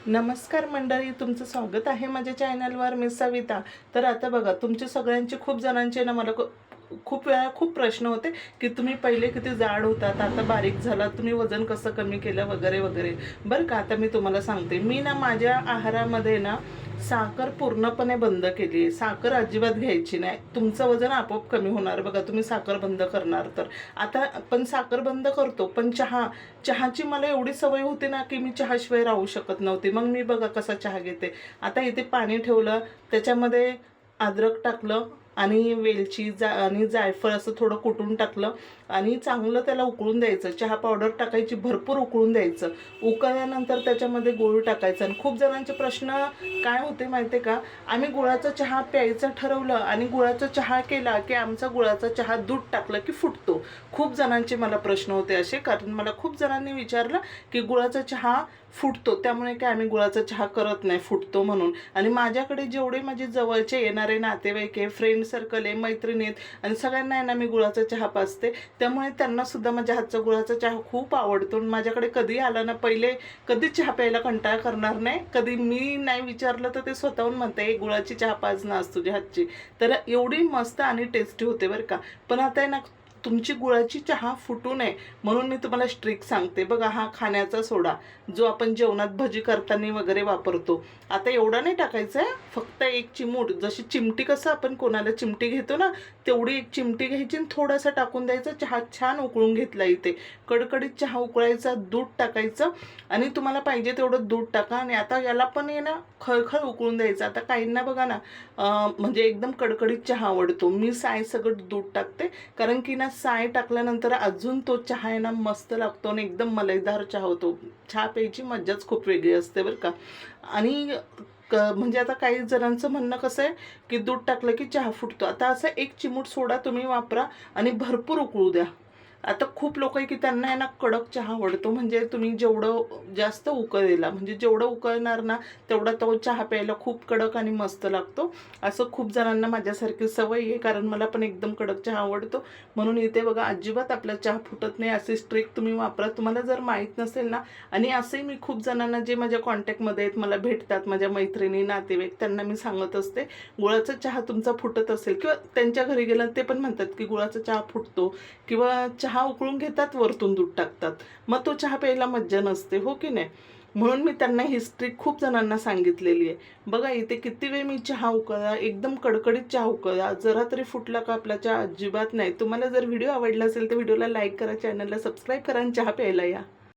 नमस्कार मंडळी, तुमचं स्वागत आहे माझ्या चॅनलवर. मी सविता. तर आता बघा, तुमचे सगळ्यांचे खूप जणांचे ना मला खूप वेळा खूप प्रश्न होते की तुम्ही पहिले किती जाड होतात, आता बारीक झालात, तुम्ही वजन कसं कमी केलं वगैरे वगैरे. बरं का, आता मी तुम्हाला सांगते. मी ना माझ्या आहारामध्ये ना साखर पूर्णपणे बंद केली आहे. साखर अजिबात घ्यायची नाही. तुमचं वजन आपोआप कमी होणार बघा, तुम्ही साखर बंद करणार तर. आता पण साखर बंद करतो, पण चहाची मला एवढी सवय होती ना की मी चहाशिवाय राहू शकत नव्हती. मग मी बघा कसा चहा घेते. आता इथे पाणी ठेवलं, त्याच्यामध्ये अद्रक टाकलं आणि वेलची आणि जायफळ असं थोडं कुटून टाकलं आणि चांगलं त्याला उकळून द्यायचं. चहा पावडर टाकायची, भरपूर उकळून द्यायचं. उकळल्यानंतर त्याच्यामध्ये गूळ टाकायचा. आणि खूप जणांचे प्रश्न काय होते माहिती आहे का, आम्ही गुळाचा चहा प्यायचं ठरवलं आणि गुळाचा चहा केला की आमचा गुळाचा चहा दूध टाकलं की फुटतो. खूप जणांचे मला प्रश्न होते असे, कारण मला खूप जणांनी विचारलं की गुळाचा चहा फुटतो, त्यामुळे काय आम्ही गुळाचा चहा करत नाही, फुटतो म्हणून. आणि माझ्याकडे जेवढे माझे जवळचे येणारे नातेवाईक आहे, फ्रेंड सर्कल आहे, मैत्रिणी आहेत, आणि सगळ्यांना आहे ना मी गुळाचा चहा पाजते. त्यामुळे त्यांना सुद्धा माझ्या हातचा गुळाचा चहा खूप आवडतो. माझ्याकडे कधी आला ना, पहिले कधी चहा प्यायला कंटाळा करणार नाही. कधी मी नाही विचारलं तर ते स्वतःहून म्हणते गुळाची चहा पाज ना आज तुझ्या हातची. तर एवढी मस्त आणि टेस्टी होते बरं का. पण आता आहे ना, तुमची गुळाची चहा फुटू नये म्हणून मी तुम्हाला स्ट्रिक सांगते. बघा, हा खाण्याचा सोडा जो आपण जेवणात भजी करताना वगैरे वापरतो, आता एवढा नाही टाकायचा आहे. फक्त एक चिमूट, जशी चिमटी कसं आपण कोणाला चिमटी घेतो ना, तेवढी एक चिमटी घ्यायची आणि थोडासा टाकून द्यायचा. चहा छान उकळून घेतला. इथे कडकडीत चहा उकळायचा, दूध टाकायचं आणि तुम्हाला पाहिजे तेवढं दूध टाका. आणि आता याला पण आहे ना खळखळ उकळून द्यायचं. आता काहींना बघा ना, म्हणजे एकदम कडकडीत चहा आवडतो. मी साय सगळं दूध टाकते, कारण की ना साय टाकल्यानंतर अजून तो चहा आहे ना मस्त लागतो आणि एकदम मलाईदार चहा होतो. चहा प्यायची मज्जाच खूप वेगळी असते बरं का. आणि म्हणजे आता काही जणांचं म्हणणं कसं आहे की दूध टाकलं की चहा फुटतो. आता असं एक चिमूट सोडा तुम्ही वापरा आणि भरपूर उकळू द्या. आता खूप लोक आहे की त्यांना आहे ना कडक चहा आवडतो. म्हणजे तुम्ही जेवढं जास्त उकळलेला, म्हणजे जेवढं उकळणार ना तेवढा तो चहा प्यायला खूप कडक आणि मस्त लागतो. असं खूप जणांना माझ्यासारखी सवय आहे, कारण मला पण एकदम कडक चहा आवडतो. म्हणून इथे बघा, अजिबात आपला चहा फुटत नाही. असे स्ट्रिक तुम्ही वापरा. तुम्हाला जर माहीत नसेल ना, आणि असे मी खूप जणांना जे माझ्या कॉन्टॅक्टमध्ये आहेत, मला भेटतात, माझ्या मैत्रिणी नातेवाईक, त्यांना मी सांगत असते गुळाचा चहा तुमचा फुटत असेल, किंवा त्यांच्या घरी गेलं ते पण म्हणतात की गुळाचा चहा फुटतो, किंवा चहा उकळून घेतात, वरतून दूध टाकतात, मग तो चहा प्यायला मज्जा नसते, हो की नाही. म्हणून मी त्यांना हिस्ट्री खूप जणांना सांगितलेली आहे. बघा, इथे किती वेळ मी चहा उकळला, एकदम कडकडीत चहा उकळला, जरा तरी फुटला का आपला चहा? अजिबात नाही. तुम्हाला जर व्हिडिओ आवडला असेल तर व्हिडिओला लाईक करा, चॅनलला सबस्क्राईब करा आणि चहा प्यायला या.